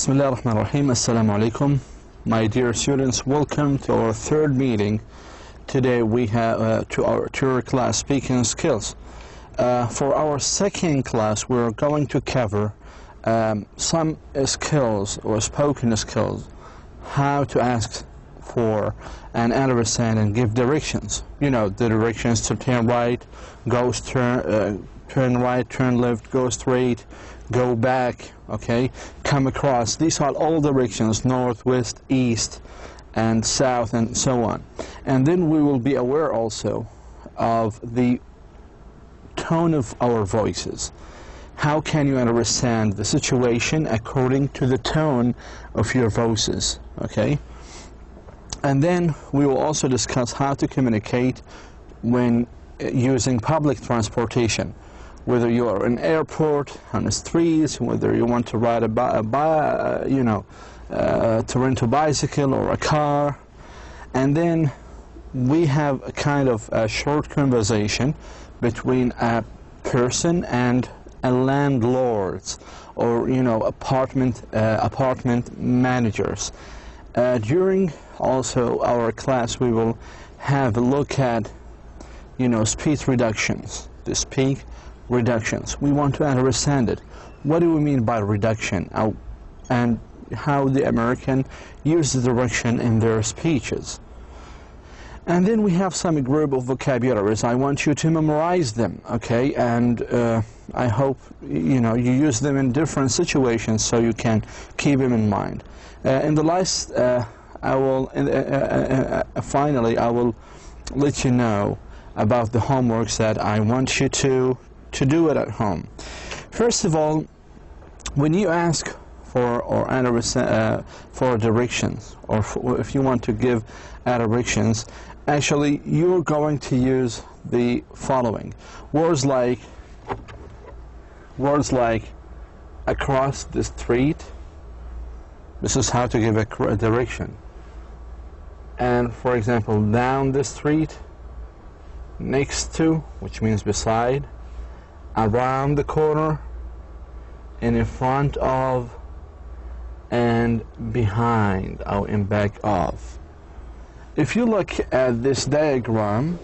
Bismillah ar-Rahman ar-Rahim. Assalamu alaikum. My dear students, welcome to our third meeting. Today we have to our class speaking skills. For our second class, we're going to cover some skills or spoken skills, how to ask for and understand and give directions. You know, the directions to turn right, turn right, turn left, go straight, go back, okay, come across. These are all directions, north, west, east, and south, and so on. And then we will be aware also of the tone of our voices. How can you understand the situation according to the tone of your voices, okay? And then we will also discuss how to communicate when using public transportation. Whether you are in an airport, on the streets, whether you want to ride to rent a bicycle or a car. And then we have a kind of a short conversation between a person and a landlord, or apartment managers. During also our class, we will have a look at speech reductions. The speak reductions. We want to understand it. What do we mean by reduction? And how the American use the reduction in their speeches. And then we have some group of vocabularies. I want you to memorize them, okay? And I hope you use them in different situations so you can keep them in mind. In the last, finally, I will let you know about the homeworks that I want you to do it at home. First of all, when you ask for for directions, or if you want to give directions, actually you're going to use the following words like across the street. This is how to give a direction. And for example, down the street, next to, which means beside, around the corner, and in front of, and behind, or in back of. If you look at this diagram,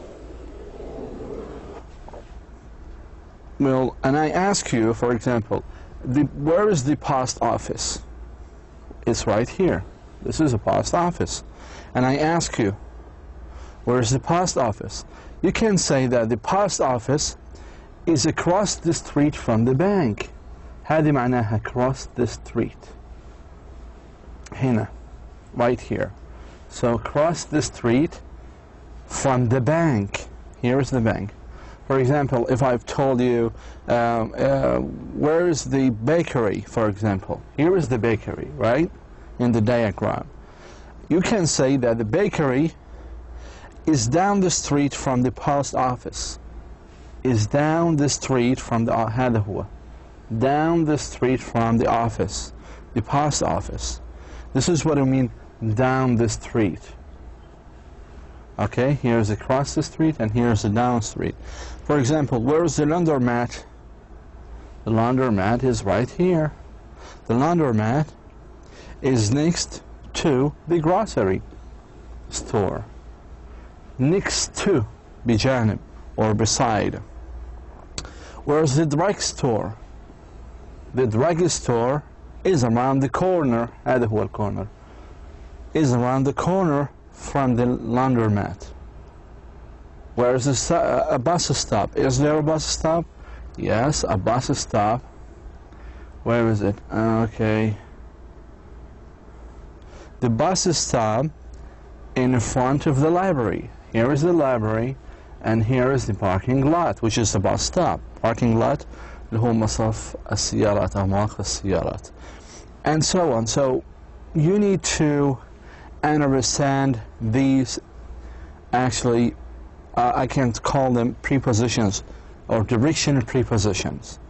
and I ask you, for example, where is the post office? It's right here. This is a post office. And I ask you, where is the post office? You can say that the post office is across the street from the bank. هذه معناها across the street. هنا, right here. So across the street from the bank. Here is the bank. For example, if I've told you, where is the bakery, for example? Here is the bakery, right? In the diagram. You can say that the bakery is down the street from the post office. Is down the street from the هذا هو down the street from the office, the post office. This is what I mean, down the street. Okay, here's across the street and here's the down street. For example, where's the laundromat? The laundromat is right here. The laundromat is next to the grocery store. Next to, بجانب, or beside. Where's the drugstore? The drugstore is around the corner. هذا هو الcorner. Is around the corner from the laundromat. Where's a bus stop? Is there a bus stop? Yes, a bus stop. Where is it? Okay. The bus stop in front of the library. Here is the library, and here is the parking lot, which is the bus stop. Parking lot, اللي هو مصرف السيارات أو مواقف السيارات. And so on. So you need to understand these, actually, I can call them prepositions, or direction prepositions.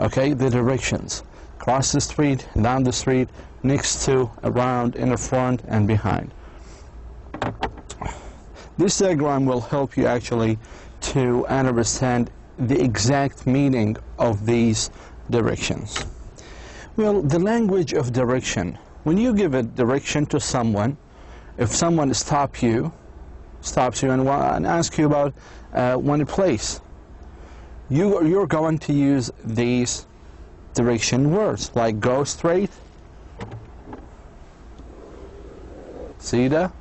Okay, the directions. Cross the street, down the street, next to, around, in the front, and behind. This diagram will help you actually to understand the exact meaning of these directions. Well, the language of direction. When you give a direction to someone, if someone stops you and asks you about one place, you're going to use these direction words, like go straight, Sida,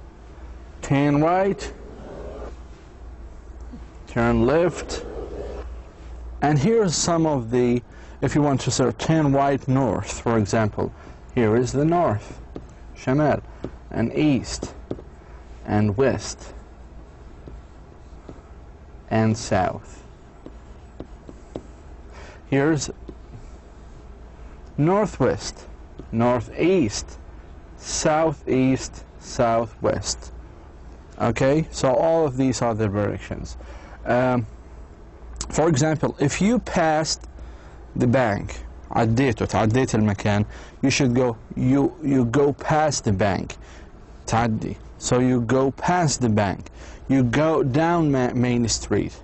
turn right, turn left, and here's some of the, if you want to sort of turn right north, for example, here is the north, Shamal, and east, and west, and south. Here's northwest, northeast, southeast, southwest. Okay, so all of these are the directions. For example, if you passed the bank, تعديت المكان, you should go, you go past the bank, تعدي. So you go past the bank, you go down Main Street,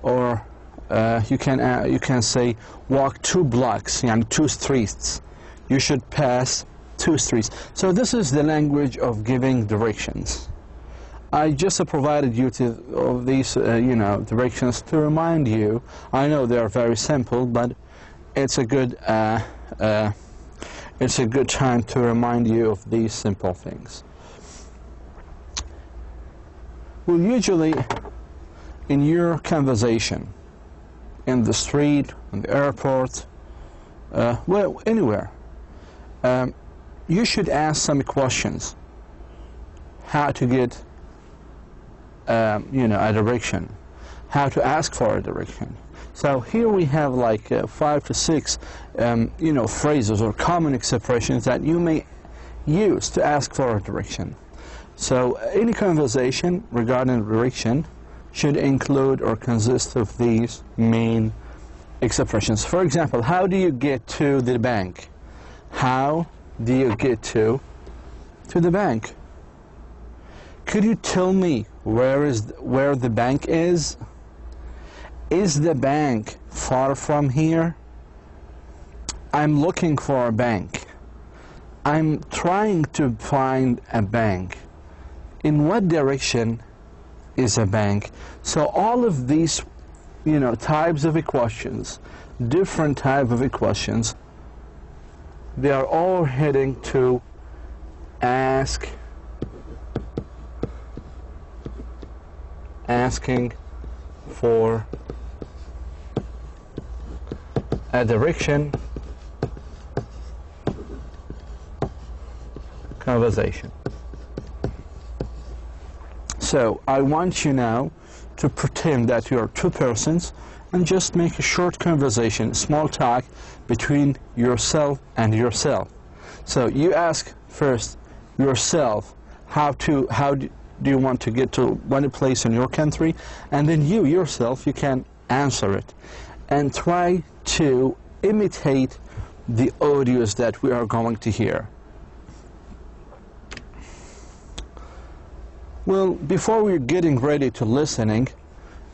or you can say walk 2 blocks, yani 2 streets. You should pass 2 streets. So this is the language of giving directions. I just provided you of these directions to remind you. I know they are very simple, but it's a good time to remind you of these simple things. Well, usually in your conversation, in the street, in the airport, well, anywhere, you should ask some questions. How to get, a direction. How to ask for a direction. So here we have like 5 to 6, phrases or common expressions that you may use to ask for a direction. So any conversation regarding direction should include or consist of these main expressions. For example, how do you get to the bank? How do you get to the bank? Could you tell me where the bank is? Is the bank far from here? I'm looking for a bank. I'm trying to find a bank. In what direction is a bank? So all of these, types of questions, different types of questions, they are all heading to asking for a direction conversation. So I want you now to pretend that you are 2 persons and just make a short conversation, small talk between yourself and yourself. So you ask first yourself how do you want to get to one place in your country, and then you yourself, you can answer it and try to imitate the audios that we are going to hear. Well, before we're getting ready to listening,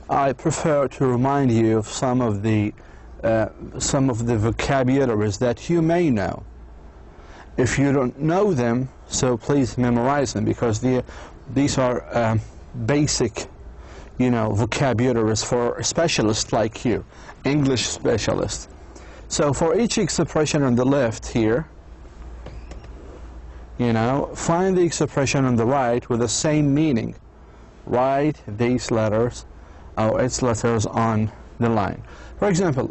I prefer to remind you of some of the vocabularies that you may know. If you don't know them, so please memorize them, because these are basic, vocabularies for specialists like you, English specialists. So for each expression on the left here, find the expression on the right with the same meaning. Write these letters, or its letters on the line. For example,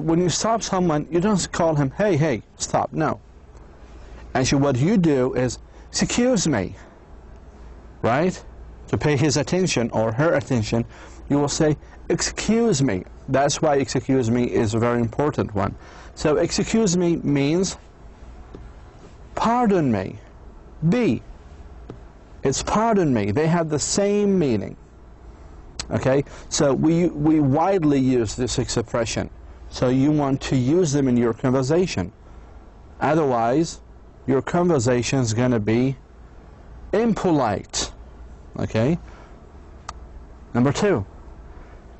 when you stop someone, you don't call him, hey, stop, no. Actually, what you do is, excuse me, right? To pay his attention or her attention, you will say, excuse me. That's why excuse me is a very important one. So excuse me means, pardon me. It's pardon me. They have the same meaning. Okay? So we widely use this expression. So you want to use them in your conversation. Otherwise, your conversation is going to be impolite. Okay? Number 2,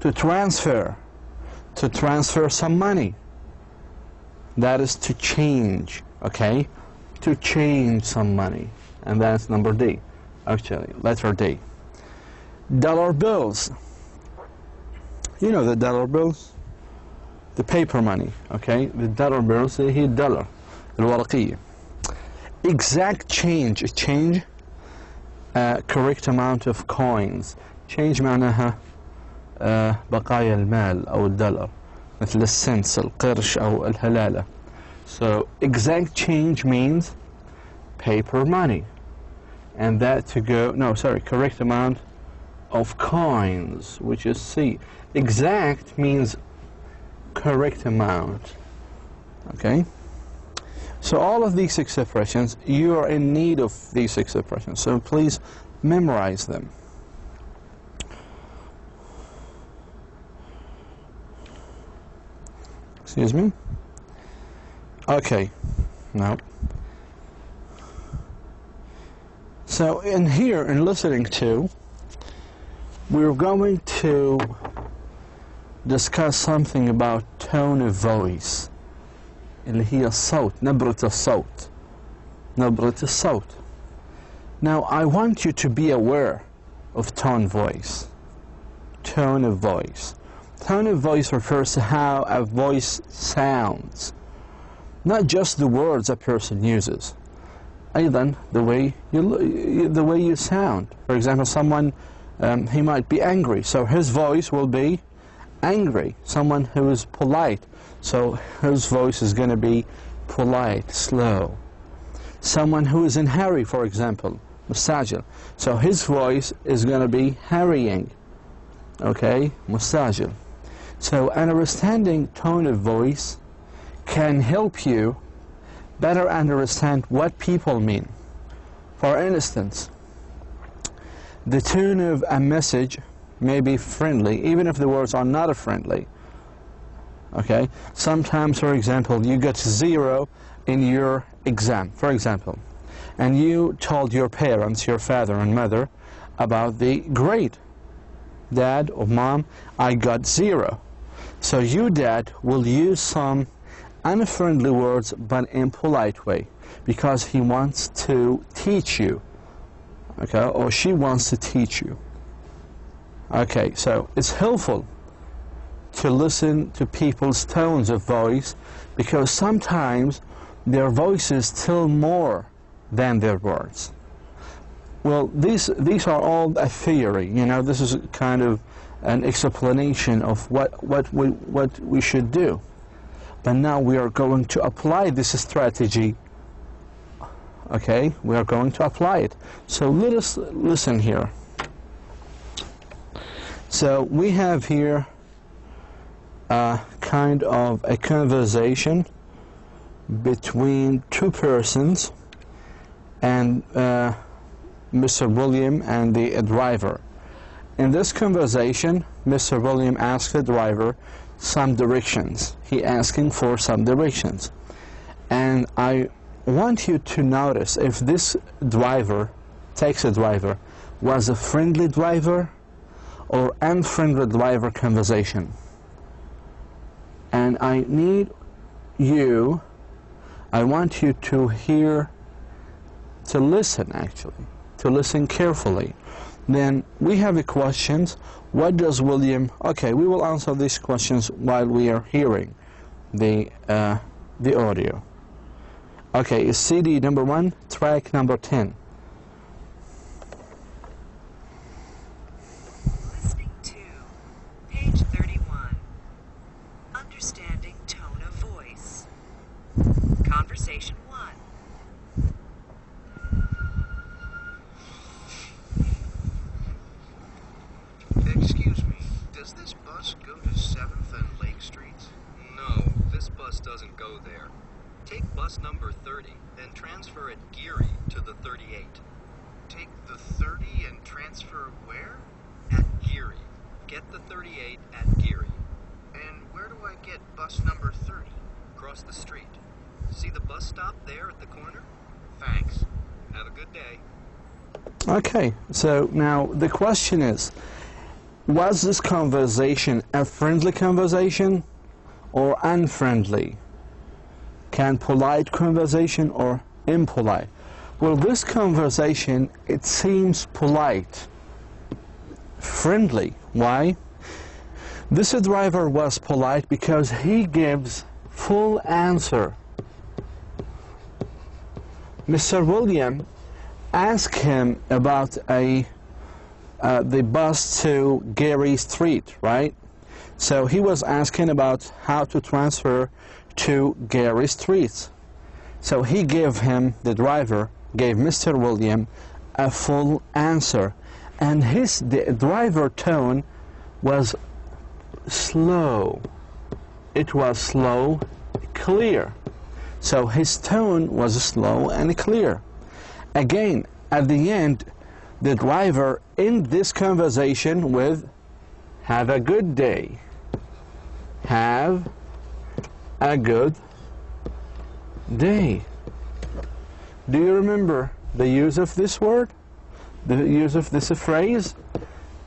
to transfer some money. That is to change, okay? To change some money. And that's number D, actually, letter D. Dollar bills. You know the dollar bills? The paper money, okay? The dollar bills هي الدولار الورقية. Exact change, change correct amount of coins. change معناها بقايا المال أو الدولار مثل السنس القرش أو الهلالة. So exact change means paper money, and that to go, no sorry, correct amount of coins, which is C. Exact means correct amount, okay? So all of these expressions, you are in need of these expressions, so please memorize them. Excuse me? Okay, now. So in here, in listening to, we're going to discuss something about tone of voice. اللي هي الصوت، نبرة الصوت. نبرة الصوت. Now I want you to be aware of tone voice. Tone of voice. Tone of voice refers to how a voice sounds. Not just the words a person uses. أيضا the way you sound. For example, someone he might be angry, so his voice will be angry. Someone who is polite, so his voice is going to be polite, slow. Someone who is in hurry, for example, مستعجل, so his voice is going to be hurrying. Okay, مستعجل. So an understanding tone of voice can help you better understand what people mean. For instance, the tone of a message may be friendly, even if the words are not friendly. Okay? Sometimes, for example, you got 0 in your exam, for example, and you told your parents, your father and mother, about the grade. Dad or mom, I got 0. So your dad will use some unfriendly words, but in polite way, because he wants to teach you, okay, or she wants to teach you. Okay, so it's helpful to listen to people's tones of voice, because sometimes their voices tell more than their words. Well, these are all a theory, you know. This is kind of an explanation of what we should do. But now we are going to apply this strategy. Okay, we are going to apply it. So let us listen here. So we have here a kind of a conversation between two persons and Mr. William and the driver. In this conversation, Mr. William asked the driver some directions. He asking for some directions. And I want you to notice if this driver, taxi driver, was a friendly driver or unfriendly driver conversation. And I want you to hear, to listen actually, to listen carefully. Then we have the questions. What does William... Okay, we will answer these questions while we are hearing the audio. Okay, it's CD number 1, track number 10. Listening to page 31. Understanding tone of voice. Conversation 1. Excuse me, does this bus go to 7th and Lake Streets? No, this bus doesn't go there. Take bus number 30 and transfer at Geary to the 38. Take the 30 and transfer where? At Geary. Get the 38 at Geary. And where do I get bus number 30? Across the street. See the bus stop there at the corner? Thanks. Have a good day. Okay, so now the question is, was this conversation a friendly conversation or unfriendly? Can polite conversation or impolite? Well, this conversation, it seems polite, friendly. Why? This driver was polite because he gives full answer. Mr. William asked him about the bus to Gary Street, right? So he was asking about how to transfer to Gary Street. So he gave him, the driver gave Mr. William a full answer. And the driver tone was slow. It was slow, clear. So his tone was slow and clear. Again, at the end, the driver ended this conversation with, "Have a good day." Have a good day. Do you remember the use of this word? The use of this phrase?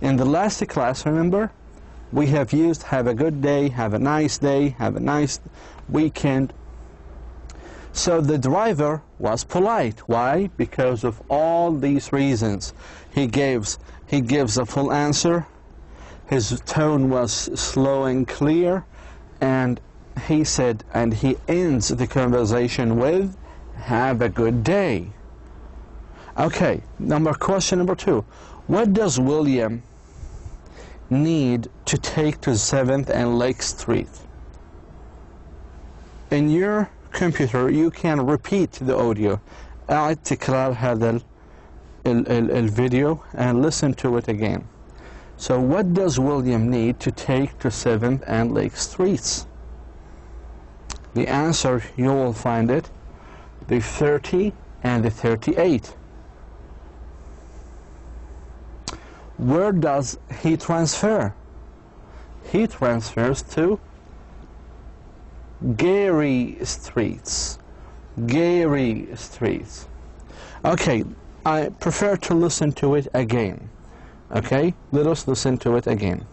In the last class, remember? We have used have a good day, have a nice day, have a nice weekend. So the driver was polite. Why? Because of all these reasons. He gives a full answer. His tone was slow and clear, and he said, and he ends the conversation with, "Have a good day." Okay, question number 2. What does William need to take to 7th and Lake Street? In your computer, you can repeat the audio. أعد تكرار هذا الفيديو and listen to it again. So what does William need to take to 7th and Lake Streets? The answer, you will find it, the 30 and the 38. Where does he transfer? He transfers to Gary Streets. Gary Streets. Okay, I prefer to listen to it again. Okay, let us listen to it again.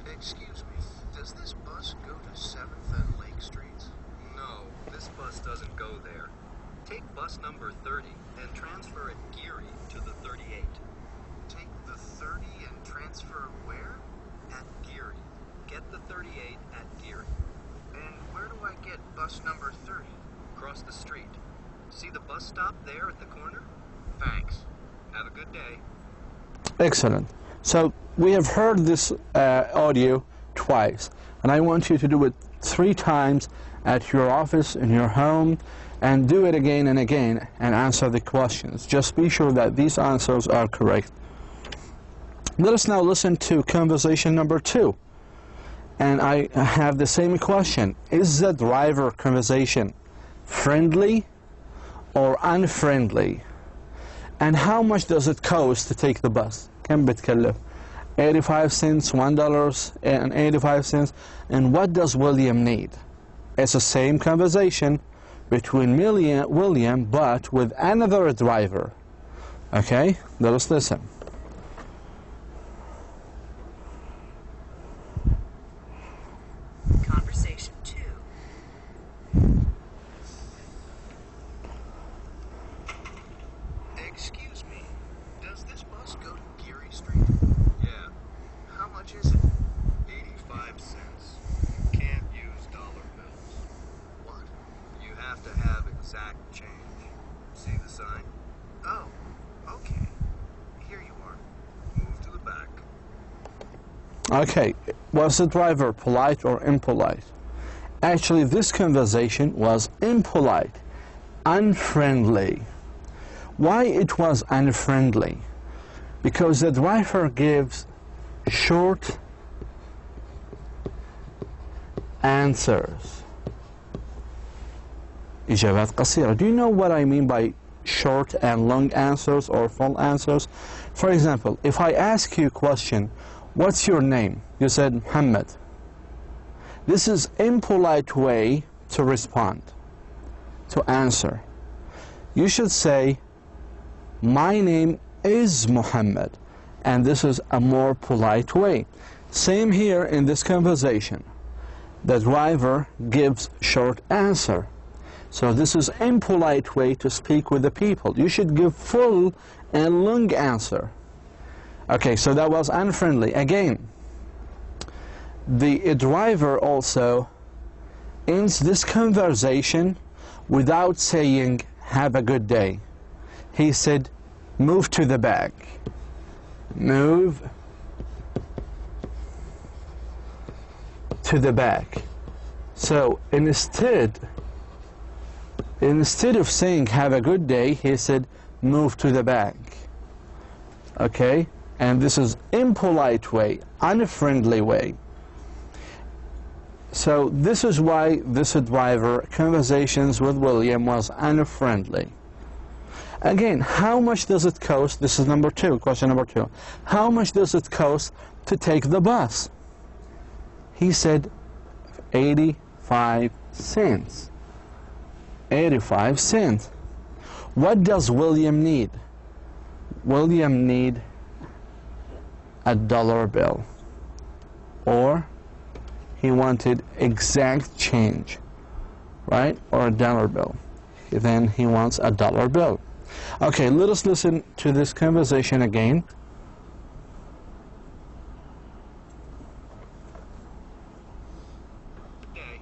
Excuse me, does this bus go to 7th and Lake Streets? No, this bus doesn't go there. Take bus number 30 and transfer at Geary to the 38. Take the 30 and transfer where? At Geary. Get the 38 at Geary. And where do I get bus number 30? Cross the street. See the bus stop there at the corner? Thanks. Have a good day. Excellent. So we have heard this audio twice, and I want you to do it 3 times at your office, in your home, and do it again and again and answer the questions. Just be sure that these answers are correct. Let us now listen to conversation number 2. And I have the same question. Is the driver conversation friendly or unfriendly? And how much does it cost to take the bus? كم بتكلف? 85 cents, $1 and 85 cents. And what does William need? It's the same conversation between William, but with another driver. Okay, let us listen. Conversation 2. Excuse me, does this bus go to Geary Street? Yeah, How much is it? 85 cents. Can't use dollar bills. What? You have to have exact change. See the sign? Oh, okay. Here you are. Move to the back. Okay, was the driver polite or impolite? Actually, this conversation was impolite, unfriendly. Why it was unfriendly? Because the driver gives short answers. إجابات قصيرة. Do you know what I mean by short and long answers or full answers? For example, if I ask you a question, what's your name? You said Muhammad. This is impolite way to respond, to answer. You should say, My name is Muhammad. And this is a more polite way. Same here in this conversation. The driver gives short answer. So this is impolite way to speak with the people. You should give full and long answer. Okay, so that was unfriendly. Again, the driver also ends this conversation without saying, have a good day. He said, move to the back. Move to the back. So instead of saying have a good day, he said move to the back. Okay? And this is impolite way, unfriendly way. So this is why this driver conversations with William was unfriendly. Again, how much does it cost? This is number two, question number two. How much does it cost to take the bus? He said 85 cents. 85 cents. What does William need? William need a dollar bill. Or he wanted exact change, right? Or a dollar bill. Then he wants a dollar bill. Okay, let us listen to this conversation again. Okay.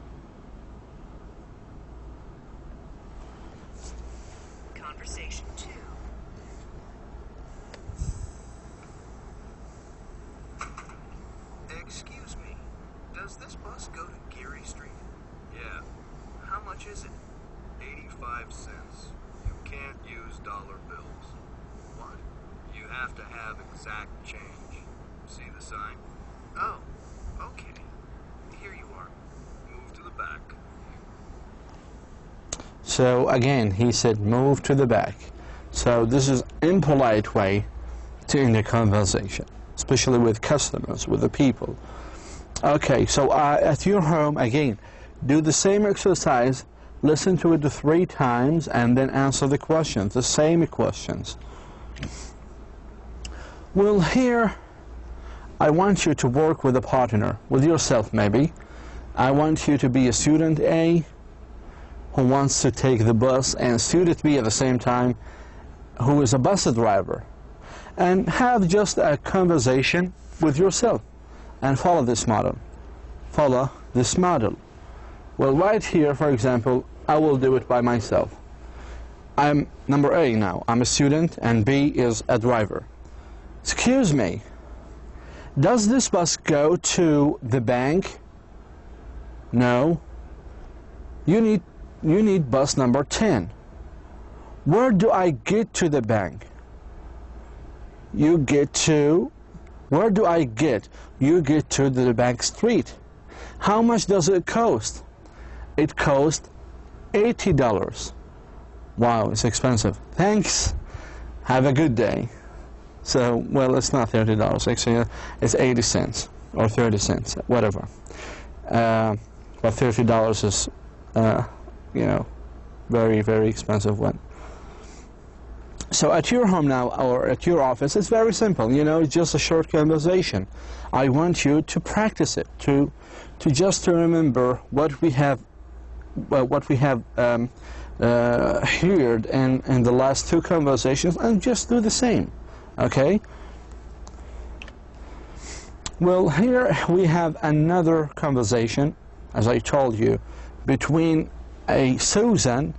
Conversation 2. Excuse me, does this bus go to Geary Street? Yeah. How much is it? 85 cents. You can't use dollar bills. What? You have to have exact change. See the sign? Oh, okay. Here you are. Move to the back. So again, he said move to the back. So this is impolite way to end a conversation, especially with customers, with the people. Okay, so at your home, again, do the same exercise, listen to it 3 times, and then answer the questions, the same questions. Well, here, I want you to work with a partner, with yourself maybe. I want you to be a student A who wants to take the bus, and student B at the same time who is a bus driver. And have just a conversation with yourself and follow this model. Follow this model. Well, right here, for example, I will do it by myself. I'm number A now. I'm a student and B is a driver. Excuse me, does this bus go to the bank? No. You need bus number 10. Where do I get to the bank? You get to, where do I get? You get to the bank street. How much does it cost? It costs $80. Wow, it's expensive. Thanks. Have a good day. So, well, it's not $30. Actually, it's 80 cents or 30 cents, whatever. But $30 is, you know, very, very expensive one. So at your home now, or at your office, it's very simple. You know, it's just a short conversation. I want you to practice it, to just to remember what we have heard in the last 2 conversations, and just do the same. Okay? Well, here we have another conversation, as I told you, between a Susan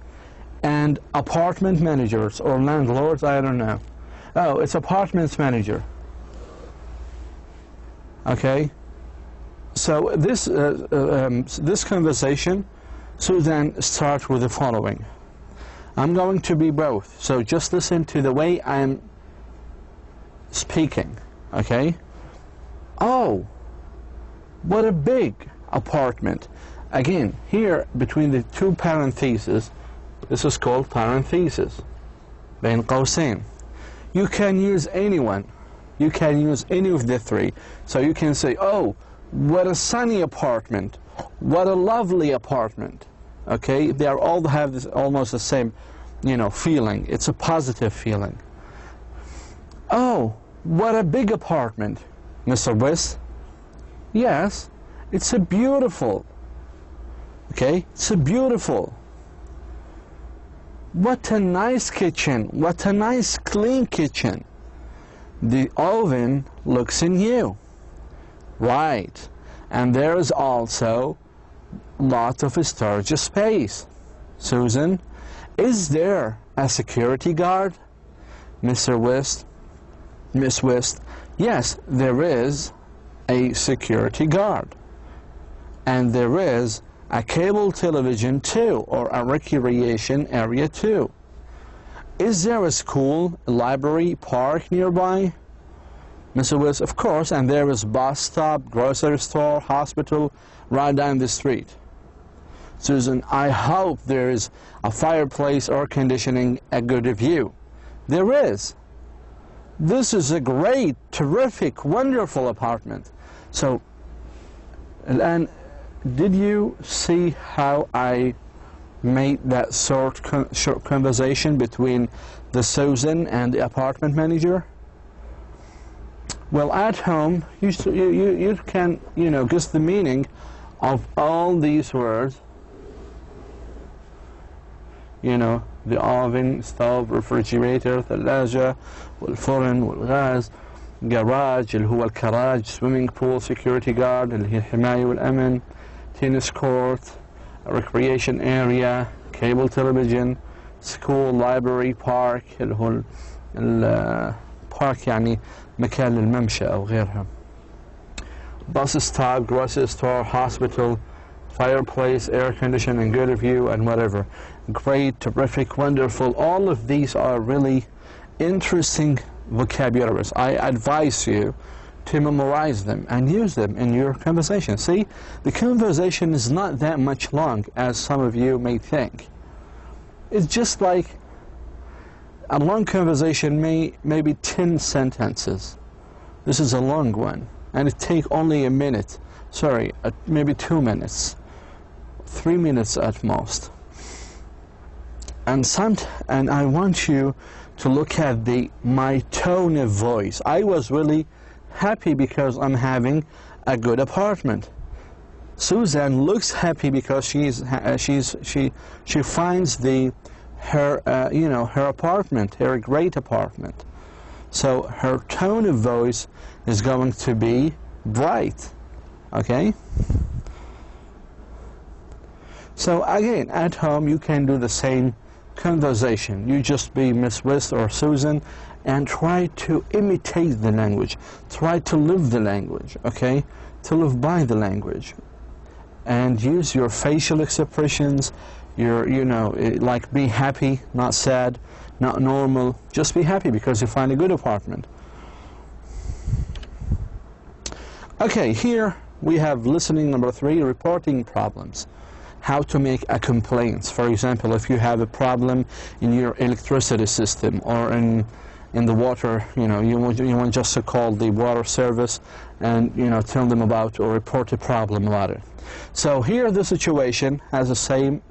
and apartment managers or landlords, I don't know. Oh, it's apartments manager. Okay? So this conversation, Susan, starts with the following. I'm going to be both, so just listen to the way I'm speaking, okay? Oh, what a big apartment. Again, here between the 2 parentheses, this is called parentheses, بين قوسين. You can use anyone. You can use any of the 3. So you can say, oh, what a sunny apartment. What a lovely apartment. Okay, they are all have this almost the same, you know, feeling. It's a positive feeling. Oh, what a big apartment, Mr. West. Yes, it's a beautiful. Okay, it's a beautiful. What a nice kitchen. What a nice clean kitchen. The oven looks new. Right. And there is also lot of storage space. Susan, is there a security guard? Mr. West, Miss West, yes, there is a security guard. And there is a cable television too, or a recreation area too. Is there a school, a library, park nearby? Mr. West, of course, and there is bus stop, grocery store, hospital right down the street. Susan, I hope there is a fireplace, air conditioning, a good view. There is. This is a great, terrific, wonderful apartment. So, and did you see how I made that short conversation between the Susan and the apartment manager? Well, at home, you can, guess the meaning of all these words. The oven, stove, refrigerator, ثلاجة, والفرن, والغاز, garage اللي هو الكراج, swimming pool, security guard اللي هي الحماية والأمن, tennis court, recreation area, cable television, school, library, park اللي هو البارك يعني مكان للممشى أو غيرها. Bus stop, grocery store, hospital, fireplace, air conditioning, good view, and whatever. Great, terrific, wonderful. All of these are really interesting vocabularies. I advise you to memorize them and use them in your conversation. See, the conversation is not that much long as some of you may think. It's just like a long conversation, maybe 10 sentences. This is a long one, and it takes only a minute. Sorry, maybe 2 minutes, 3 minutes at most. And I want you to look at my tone of voice. I was really happy because I'm having a good apartment. Susan looks happy because she finds her apartment, her great apartment. So her tone of voice is going to be bright. Okay? So again, at home you can do the same conversation. You just be Miss West or Susan and try to imitate the language. Try to live the language, okay? To live by the language. And use your facial expressions, like be happy, not sad, not normal. Just be happy because you find a good apartment. Okay, here we have listening number 3, reporting problems. How to make a complaint. For example, if you have a problem in your electricity system or in the water, you want just to call the water service and tell them about or report a problem about it. So here the situation has the same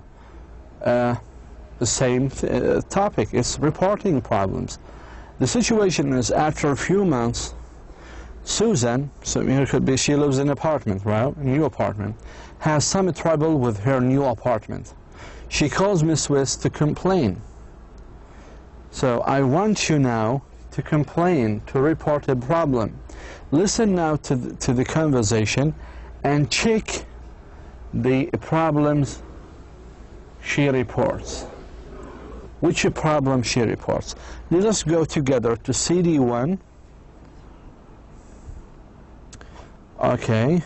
topic. It's reporting problems. The situation is after a few months, Susan, so it could be she lives in an apartment, right? A new apartment, has some trouble with her new apartment. She calls Miss West to complain. So I want you now to complain, to report a problem. Listen now to the conversation and check the problems she reports. Which problem she reports? Let us go together to CD1. Okay,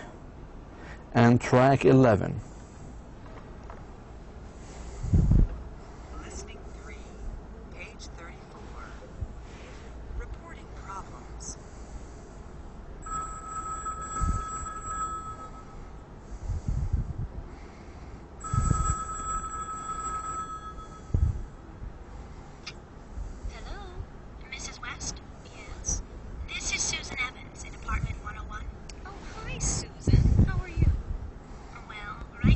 and track 11. Listening 3, page 34. Reporting problems. Hello, Mrs. West? Yes. This is Susan Evans in apartment 101. Oh, hi, Susan. How are you? Well, right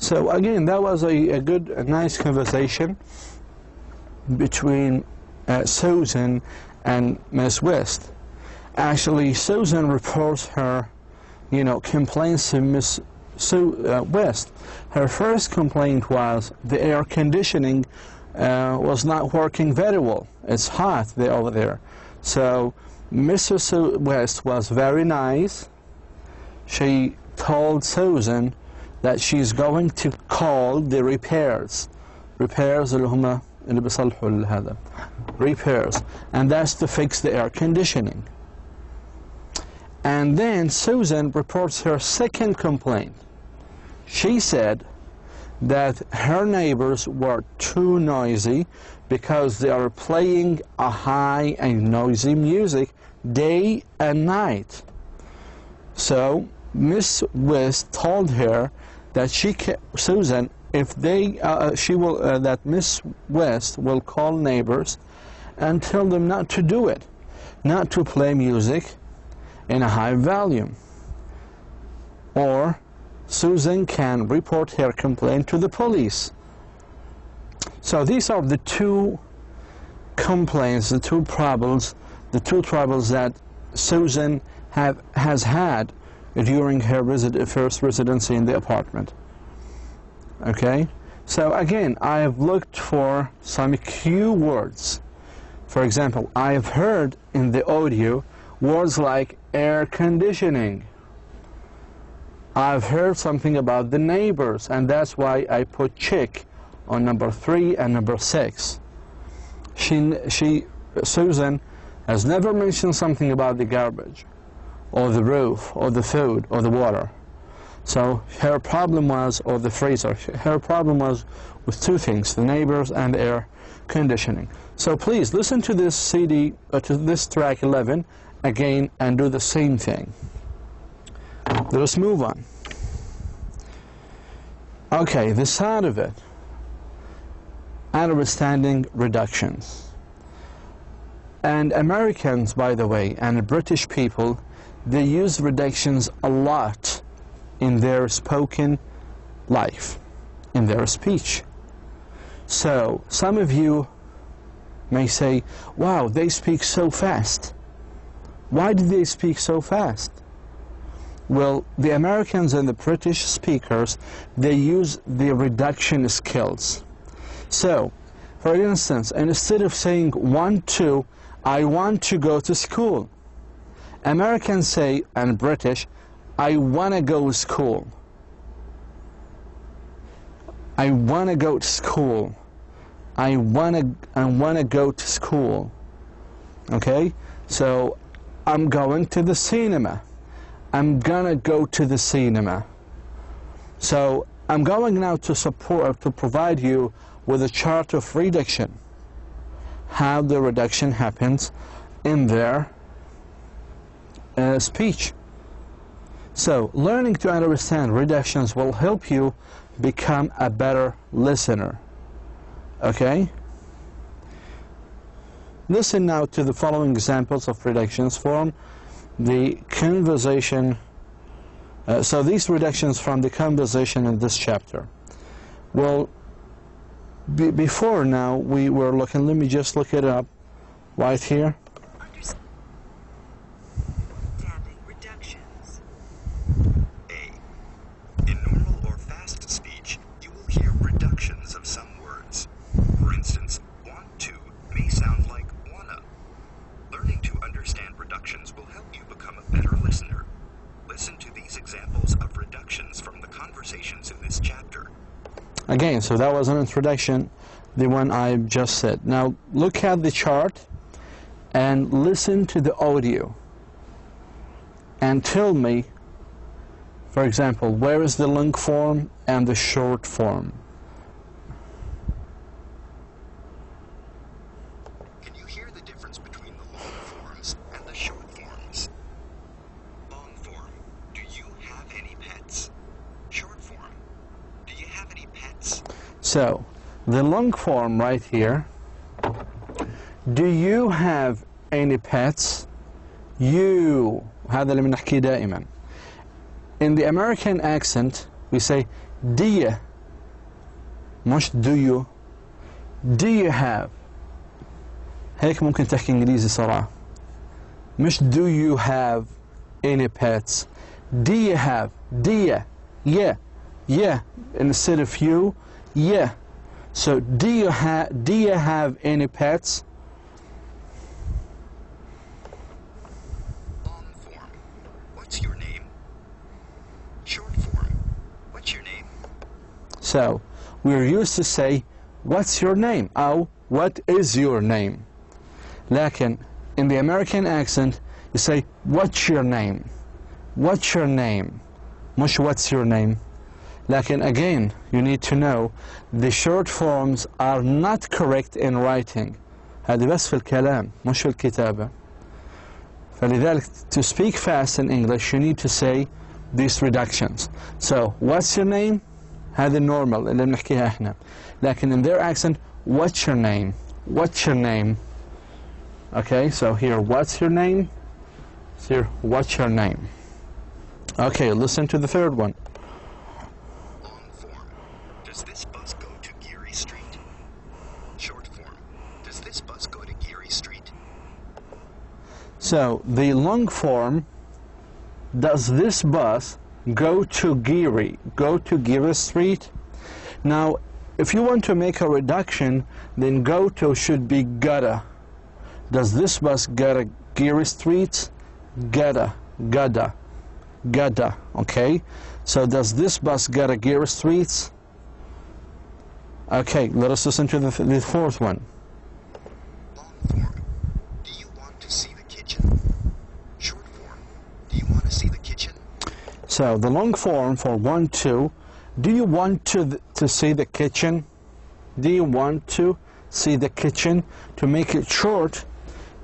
So again, that was a good, a nice conversation between Susan and Miss West. Actually, Susan reports her, complaints to Miss West. Her first complaint was the air conditioning was not working very well. It's hot over there. So Mrs. West was very nice. She told Susan that she's going to call the repairs اللي هم اللي بيصلحوا هذا repairs, and that's to fix the air conditioning. And then Susan reports her second complaint. She said that her neighbors were too noisy because they are playing a high and noisy music day and night. So Miss West told her that Susan, if they, that Miss West will call neighbors and tell them not to do it, not to play music in a high volume, or Susan can report her complaint to the police. So these are the two complaints, the two troubles that Susan has had during her first residency in the apartment. Okay, so again, I have looked for some cue words. For example, I have heard in the audio words like air conditioning. I've heard something about the neighbors, and that's why I put check on number 3 and number 6. Susan has never mentioned something about the garbage, or the roof, or the food, or the water. So her problem was, or the freezer, her problem was with two things, the neighbors and air conditioning. So please listen to this CD, to this track 11 again, and do the same thing. Let's move on. Okay, the side of it, understanding reductions. And Americans, by the way, and British people, they use reductions a lot in their spoken life, in their speech. So some of you may say, wow, they speak so fast. Why do they speak so fast? Well, the Americans and the British speakers, they use the reduction skills. So, for instance, instead of saying 1, 2, I want to go to school, Americans say, and British, I want to go to school. I want to go to school. I want to go to school. Okay? So, I'm going to the cinema. I'm gonna go to the cinema. So I'm going now to provide you with a chart of reduction, how the reduction happens in their speech. So learning to understand reductions will help you become a better listener. Okay? Listen now to the following examples of reductions from the conversation. So these reductions from the conversation in this chapter. Well, before now we were looking, let me just look it up right here. Understanding reductions. A. In normal or fast speech, you will hear reductions of some words. For instance, want to may sound like wanna. Learning to understand reductions will help you become a better listener. Listen to these examples of reductions from the conversations in this chapter. Again, so that was an introduction, the one I just said. Now look at the chart and listen to the audio and tell me, for example, where is the long form and the short form? Can you hear the difference between the long forms and the short forms? Long form, do you have any pets? Short form, do you have any pets? So, the long form right here, do you have any pets? You, هذا اللي بنحكيه دائما. In the American accent, we say, do you مش do you. Do you have. هيك ممكن تحكي إنجليزي صراحة. مش do you have any pets. Do you have. Do you. Yeah. Yeah. Instead of you. Yeah. So do you have any pets? Long form. What's your name? Short form. What's your name? So we're used to say what's your name أو what is your name. لكن in the American accent you say what's your name. What's your name. مش what's your name. لكن again you need to know the short forms are not correct in writing. هذه بس في الكلام مش في الكتابة. فلذلك to speak fast in English you need to say these reductions. So what's your name. هذه normal اللي بنحكيها احنا. لكن in their accent what's your name. What's your name. Okay, so here what's your name. Here what's your name. Okay, listen to the third one. Long form. Does this bus go to Geary Street? Short form. Does this bus go to Geary Street? So the long form, does this bus go to Geary? Go to Geary Street? Now, if you want to make a reduction, then go to should be gotta. Does this bus go to Geary Street? Gotta. Okay? So does this bus go to Geary Street? Okay, let us listen to the fourth one. Long form. Do you want to see the kitchen? Short form. Do you want to see the kitchen? So the long form for 1, 2, do you want to see the kitchen? Do you want to see the kitchen? To make it short,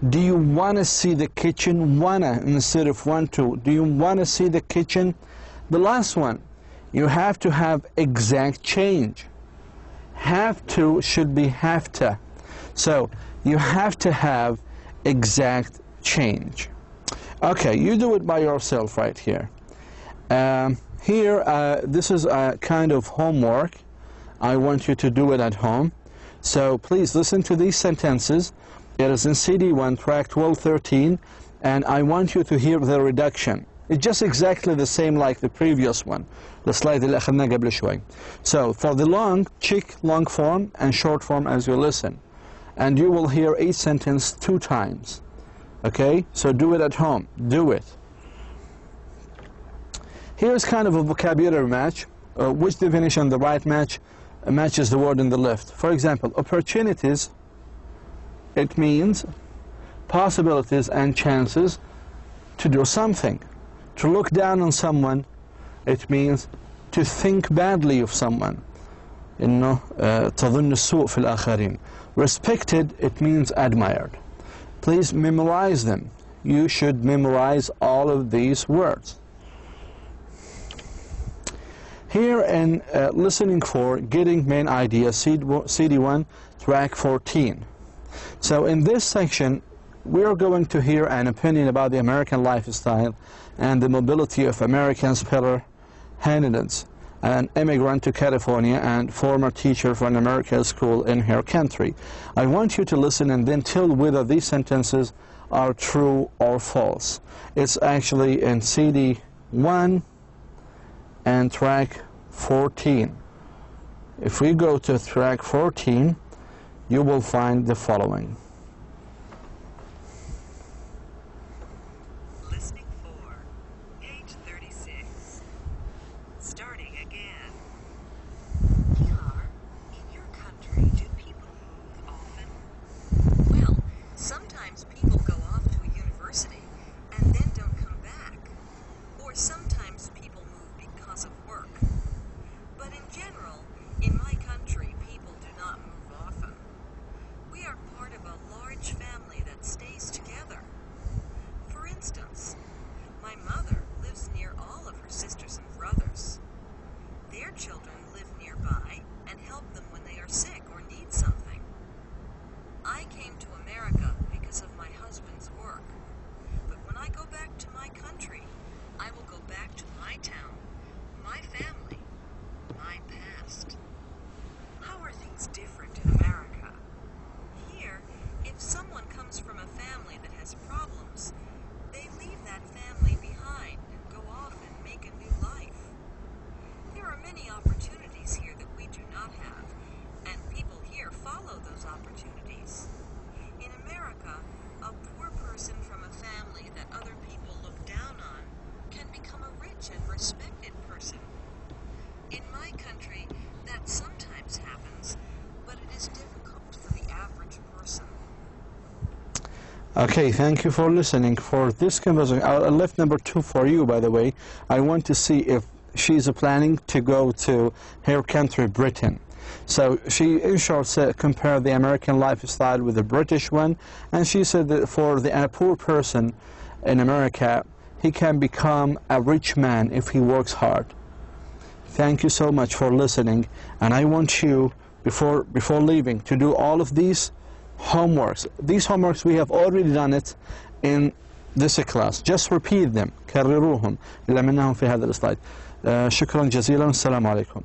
do you want to see the kitchen? Wanna instead of want to. Do you want to see the kitchen? The last one, you have to have exact change. Have to should be have to. So you have to have exact change. Okay, you do it by yourself right here. This is a kind of homework. I want you to do it at home. So please listen to these sentences. It is in CD1, track 1213, and I want you to hear the reduction. It's just exactly the same like the previous one. السلايد اللي أخذناه قبل شوي. So for the long, check long form and short form as you listen. And you will hear each sentence 2 times. Okay? So do it at home. Do it. Here's kind of a vocabulary match. Which definition the right matches the word in the left. For example, opportunities, it means possibilities and chances to do something. To look down on someone, it means to think badly of someone. إنه تظن السوء في الآخرين. Respected, it means admired. Please memorize them. You should memorize all of these words. Here in listening for getting main idea, CD1, track 14. So in this section, we are going to hear an opinion about the American lifestyle and the mobility of American speller candidates, an immigrant to California and former teacher for an American school in her country. I want you to listen and then tell whether these sentences are true or false. It's actually in CD1 and track 14. If we go to track 14, you will find the following. Listening for page 36. Starting again. Pilar, in your country, do people move often? Well, sometimes people go off to a university and then don't come back. Or sometimes people move because of work. But in general, in my country, people do not move often. We are part of a large family that stays together. For instance, my mother lives near all of her sisters and brothers. Their children live nearby and help them when they are sick or need something. I came to America because of my husband's work. But when I go back to my country, I will go back to my town, my family, my past. How it's different in America. Here, if someone comes from a family that has problems, they leave that family behind and go off and make a new life. There are many opportunities here that we do not have, and people here follow those opportunities. In America, a poor person from a family that other people look down on can become a rich and respected person. In my country, that sometimes happens, but it is difficult for the average person. Okay, thank you for listening. For this conversation, I left number 2 for you, by the way. I want to see if she's planning to go to her country, Britain. So she, in short, said, compare the American lifestyle with the British one, and she said that for a poor person in America, he can become a rich man if he works hard. Thank you so much for listening, and I want you, before leaving, to do all of these homeworks. These homeworks, we have already done it in this class. Just repeat them. كرروهم اللي منهم في هذا السلايد. شكرا جزيلا والسلام عليكم.